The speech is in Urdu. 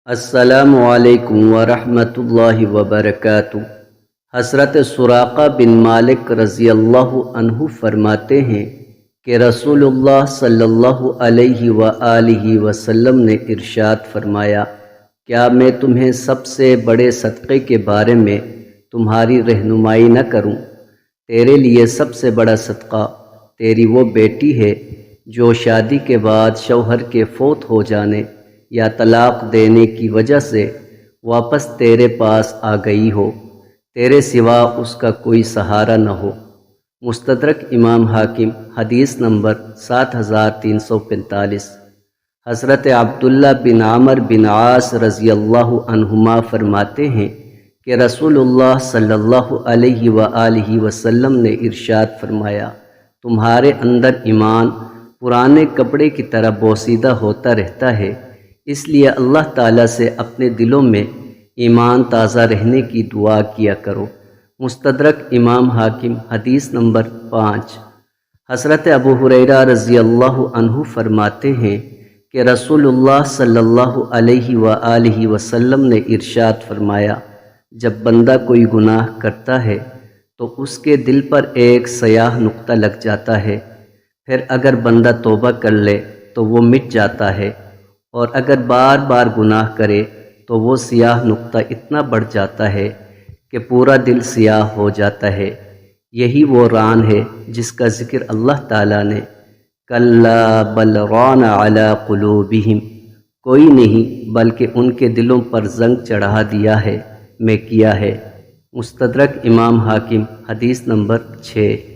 السلام علیکم ورحمۃ اللہ وبرکاتہ۔ حضرت سراقہ بن مالک رضی اللہ عنہ فرماتے ہیں کہ رسول اللہ صلی اللہ علیہ وآلہ وسلم نے ارشاد فرمایا، کیا میں تمہیں سب سے بڑے صدقے کے بارے میں تمہاری رہنمائی نہ کروں؟ تیرے لیے سب سے بڑا صدقہ تیری وہ بیٹی ہے جو شادی کے بعد شوہر کے فوت ہو جانے یا طلاق دینے کی وجہ سے واپس تیرے پاس آ گئی ہو، تیرے سوا اس کا کوئی سہارا نہ ہو۔ مستدرک امام حاکم، حدیث نمبر 7345۔ حضرت عبداللہ بن عمر بن عاص رضی اللہ عنہما فرماتے ہیں کہ رسول اللہ صلی اللہ علیہ وآلہ وسلم نے ارشاد فرمایا، تمہارے اندر ایمان پرانے کپڑے کی طرح بوسیدہ ہوتا رہتا ہے، اس لیے اللہ تعالیٰ سے اپنے دلوں میں ایمان تازہ رہنے کی دعا کیا کرو۔ مستدرک امام حاکم، حدیث نمبر 5۔ حضرت ابو ہریرہ رضی اللہ عنہ فرماتے ہیں کہ رسول اللہ صلی اللہ علیہ وآلہ وسلم نے ارشاد فرمایا، جب بندہ کوئی گناہ کرتا ہے تو اس کے دل پر ایک سیاہ نقطہ لگ جاتا ہے، پھر اگر بندہ توبہ کر لے تو وہ مٹ جاتا ہے، اور اگر بار بار گناہ کرے تو وہ سیاہ نقطہ اتنا بڑھ جاتا ہے کہ پورا دل سیاہ ہو جاتا ہے۔ یہی وہ ران ہے جس کا ذکر اللہ تعالیٰ نے کَلَّا بَلْ رَانَ عَلَىٰ قُلُوبِهِمْ، کوئی نہیں بلکہ ان کے دلوں پر زنگ چڑھا دیا ہے میں کیا ہے۔ مستدرک امام حاکم، حدیث نمبر 6۔